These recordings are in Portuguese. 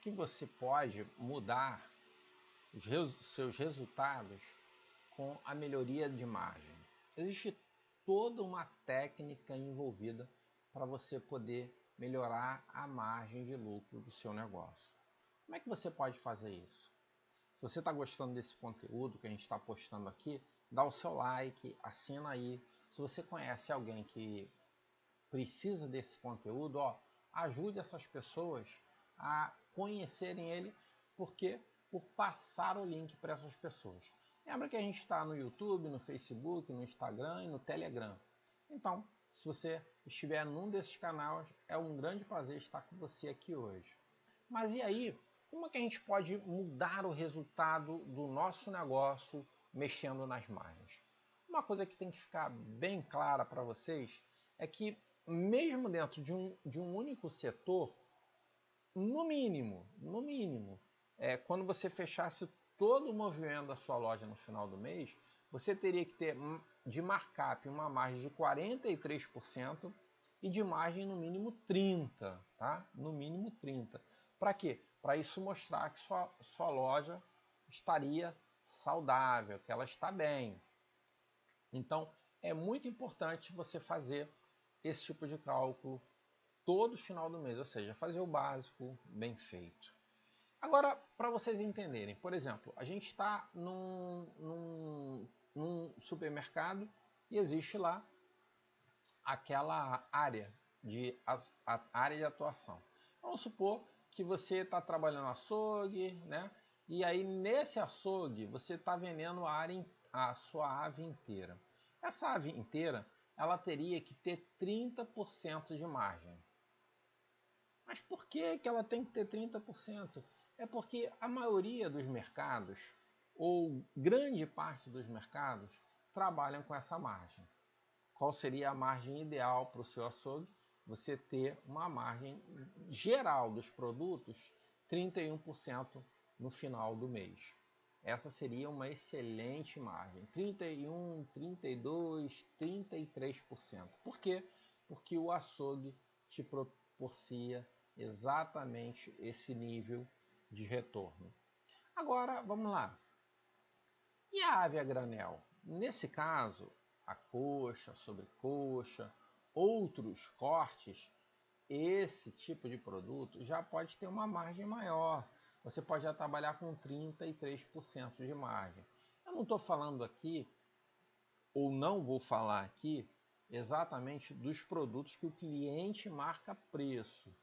que você pode mudar os seus resultados com a melhoria de margem? Existe toda uma técnica envolvida para você poder melhorar a margem de lucro do seu negócio. Como é que você pode fazer isso? Se você está gostando desse conteúdo que a gente está postando aqui, dá o seu like, assina aí. Se você conhece alguém que precisa desse conteúdo, ajude essas pessoas a conhecerem ele, porque por passar o link para essas pessoas. Lembra que a gente está no YouTube, no Facebook, no Instagram e no Telegram. Então, se você estiver num desses canais, é um grande prazer estar com você aqui hoje. Mas e aí, como é que a gente pode mudar o resultado do nosso negócio mexendo nas margens? Uma coisa que tem que ficar bem clara para vocês é que mesmo dentro de um único setor, no mínimo, quando você fechasse todo o movimento da sua loja no final do mês, você teria que ter de markup uma margem de 43% e de margem no mínimo 30%, tá? No mínimo 30%. Para quê? Para isso mostrar que sua loja estaria saudável, que ela está bem. Então, é muito importante você fazer esse tipo de cálculo todo final do mês, ou seja, fazer o básico bem feito. Agora, para vocês entenderem, por exemplo, a gente está num supermercado e existe lá aquela área a área de atuação. Vamos supor que você está trabalhando no açougue, né? E aí nesse açougue você está vendendo a sua ave inteira. Essa ave inteira, ela teria que ter 30% de margem. Mas por que ela tem que ter 30%? É porque a maioria dos mercados, ou grande parte dos mercados, trabalham com essa margem. Qual seria a margem ideal para o seu açougue? Você ter uma margem geral dos produtos 31% no final do mês. Essa seria uma excelente margem. 31%, 32%, 33%. Por quê? Porque o açougue te propicia exatamente esse nível de retorno. Agora, vamos lá. E a ave a granel? Nesse caso, a coxa, sobrecoxa, outros cortes, esse tipo de produto já pode ter uma margem maior. Você pode já trabalhar com 33% de margem. Eu não estou falando aqui, ou não vou falar aqui, exatamente dos produtos que o cliente marca preço.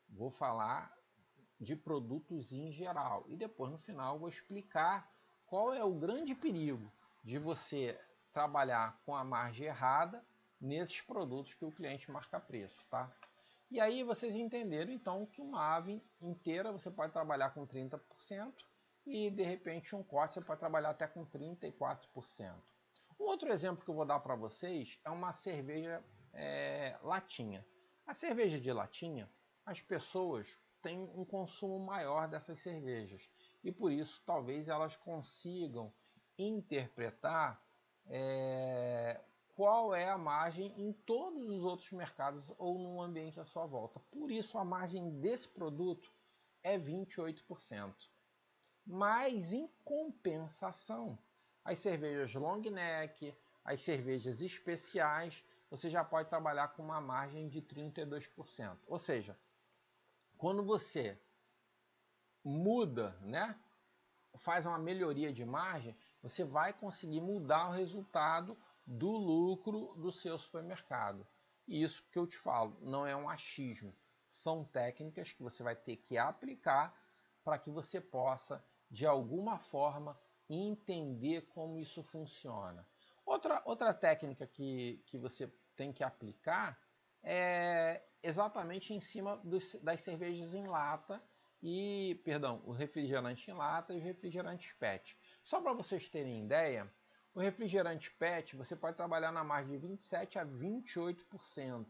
Vou falar de produtos em geral. E depois, no final, vou explicar qual é o grande perigo de você trabalhar com a margem errada nesses produtos que o cliente marca preço, tá? E aí vocês entenderam, então, que uma ave inteira você pode trabalhar com 30% e, de repente, um corte você pode trabalhar até com 34%. Um outro exemplo que eu vou dar para vocês é uma cerveja latinha. A cerveja de latinha, as pessoas têm um consumo maior dessas cervejas e, por isso, talvez elas consigam interpretar qual é a margem em todos os outros mercados ou no ambiente à sua volta. Por isso, a margem desse produto é 28%. Mas, em compensação, as cervejas long neck, as cervejas especiais, você já pode trabalhar com uma margem de 32%. Ou seja, quando você muda, né, faz uma melhoria de margem, você vai conseguir mudar o resultado do lucro do seu supermercado. E isso que eu te falo, não é um achismo, são técnicas que você vai ter que aplicar para que você possa, de alguma forma, entender como isso funciona. Outra técnica que você tem que aplicar é exatamente em cima das cervejas em lata o refrigerante em lata e os refrigerantes PET. Só para vocês terem ideia, o refrigerante PET você pode trabalhar na margem de 27% a 28%,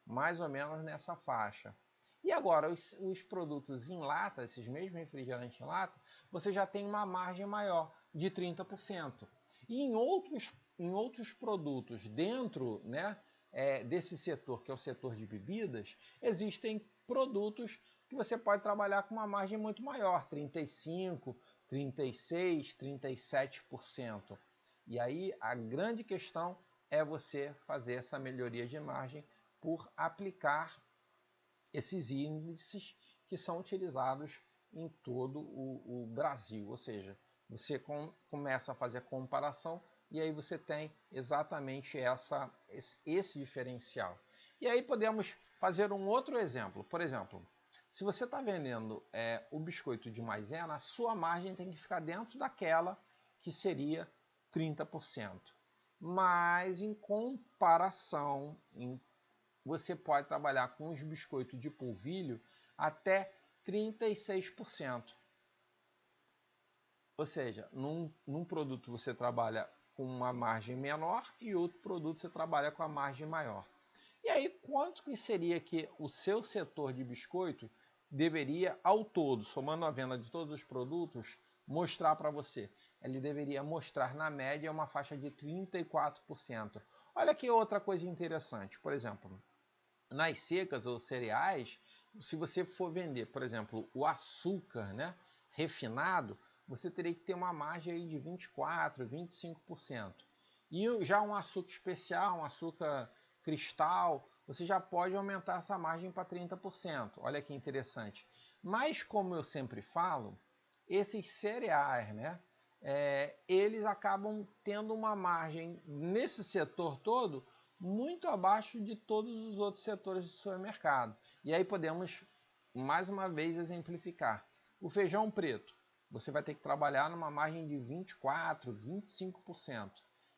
mais ou menos nessa faixa. E agora, os produtos em lata, esses mesmos refrigerantes em lata, você já tem uma margem maior, de 30%. E em outros produtos dentro, né, desse setor, que é o setor de bebidas, existem produtos que você pode trabalhar com uma margem muito maior, 35%, 36%, 37%. E aí a grande questão é você fazer essa melhoria de margem por aplicar esses índices que são utilizados em todo o Brasil. Ou seja, você começa a fazer a comparação e aí você tem exatamente esse diferencial. E aí podemos fazer um outro exemplo. Por exemplo, se você está vendendo o biscoito de maisena, a sua margem tem que ficar dentro daquela que seria 30%. Mas em comparação, você pode trabalhar com os biscoitos de polvilho até 36%. Ou seja, num produto você trabalha com uma margem menor e outro produto você trabalha com a margem maior. E aí, quanto que seria que o seu setor de biscoito deveria, ao todo, somando a venda de todos os produtos, mostrar para você? Ele deveria mostrar, na média, uma faixa de 34%. Olha que outra coisa interessante. Por exemplo, nas secas ou cereais, se você for vender, por exemplo, o açúcar, né, refinado, você teria que ter uma margem aí de 24%, 25%. E já um açúcar especial, um açúcar cristal, você já pode aumentar essa margem para 30%. Olha que interessante. Mas, como eu sempre falo, esses cereais, né, eles acabam tendo uma margem nesse setor todo muito abaixo de todos os outros setores do supermercado. E aí podemos, mais uma vez, exemplificar. O feijão preto, você vai ter que trabalhar numa margem de 24%, 25%.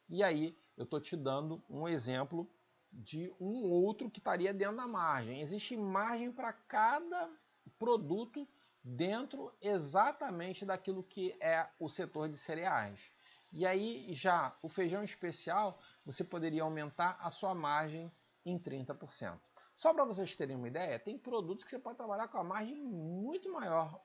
E aí eu estou te dando um exemplo de um outro que estaria dentro da margem. Existe margem para cada produto dentro exatamente daquilo que é o setor de cereais. E aí já o feijão especial, você poderia aumentar a sua margem em 30%. Só para vocês terem uma ideia, tem produtos que você pode trabalhar com a margem muito maior,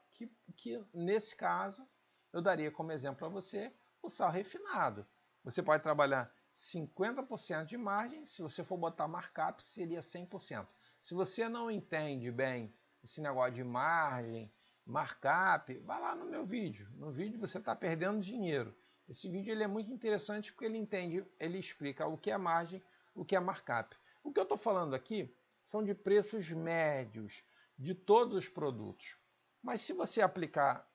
que nesse caso eu daria como exemplo para você o sal refinado. Você pode trabalhar 50% de margem, se você for botar markup seria 100%. Se você não entende bem esse negócio de margem, markup, vai lá no meu vídeo. No vídeo você está perdendo dinheiro. Esse vídeo ele é muito interessante porque ele explica o que é margem, o que é markup. O que eu estou falando aqui são de preços médios de todos os produtos. Mas se você aplicar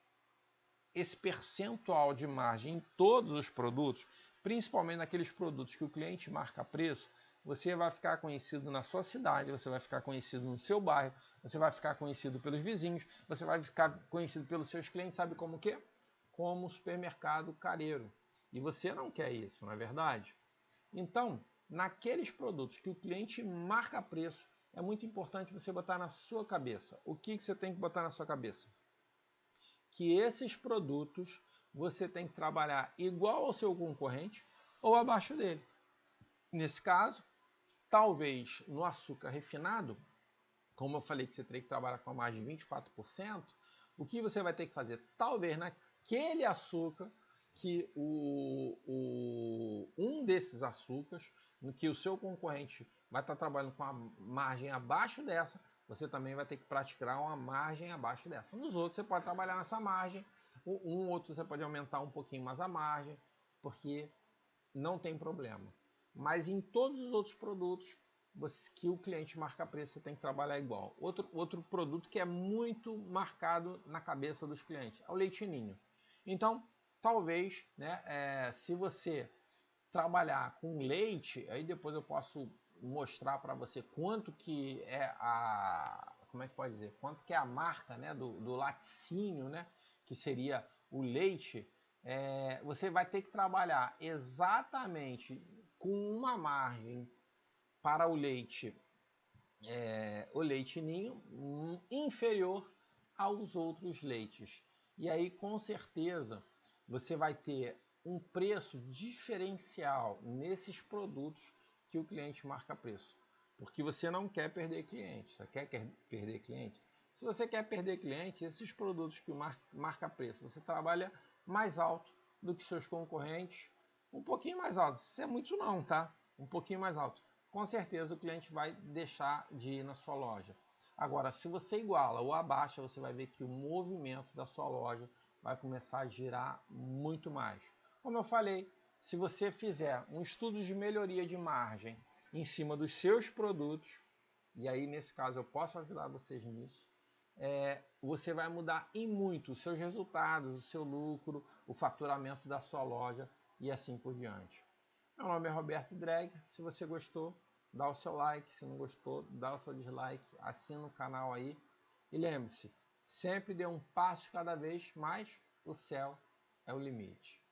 esse percentual de margem em todos os produtos, principalmente naqueles produtos que o cliente marca preço, você vai ficar conhecido na sua cidade, você vai ficar conhecido no seu bairro, você vai ficar conhecido pelos vizinhos, você vai ficar conhecido pelos seus clientes, sabe como o quê? Como supermercado careiro. E você não quer isso, não é verdade? Então, naqueles produtos que o cliente marca preço, é muito importante você botar na sua cabeça. O que você tem que botar na sua cabeça? Que esses produtos você tem que trabalhar igual ao seu concorrente ou abaixo dele. Nesse caso, talvez no açúcar refinado, como eu falei que você teria que trabalhar com a margem de 24%, o que você vai ter que fazer? Talvez naquele açúcar, que um desses açúcares, no que o seu concorrente vai estar trabalhando com a margem abaixo dessa, você também vai ter que praticar uma margem abaixo dessa. Nos outros você pode trabalhar nessa margem, um outro você pode aumentar um pouquinho mais a margem, porque não tem problema. Mas em todos os outros produtos que o cliente marca preço, você tem que trabalhar igual. Outro produto que é muito marcado na cabeça dos clientes é o leite ninho. Então, talvez, né, se você trabalhar com leite, aí depois eu posso mostrar para você quanto que é como é que pode dizer? Quanto que é a marca, né, do laticínio, né, que seria o leite. Você vai ter que trabalhar exatamente com uma margem para o leite ninho inferior aos outros leites. E aí, com certeza, você vai ter um preço diferencial nesses produtos que o cliente marca preço. Porque você não quer perder cliente. Você quer perder cliente? Se você quer perder cliente, esses produtos que marca preço, você trabalha mais alto do que seus concorrentes, um pouquinho mais alto. Isso é muito não, tá? Um pouquinho mais alto. Com certeza o cliente vai deixar de ir na sua loja. Agora, se você iguala ou abaixa, você vai ver que o movimento da sua loja vai começar a girar muito mais. Como eu falei, se você fizer um estudo de melhoria de margem em cima dos seus produtos, e aí nesse caso eu posso ajudar vocês nisso, você vai mudar em muito os seus resultados, o seu lucro, o faturamento da sua loja e assim por diante. Meu nome é Roberto Dreg. Se você gostou, dá o seu like. Se não gostou, dá o seu dislike. Assina o canal aí. E lembre-se, sempre dê um passo cada vez, mas o céu é o limite.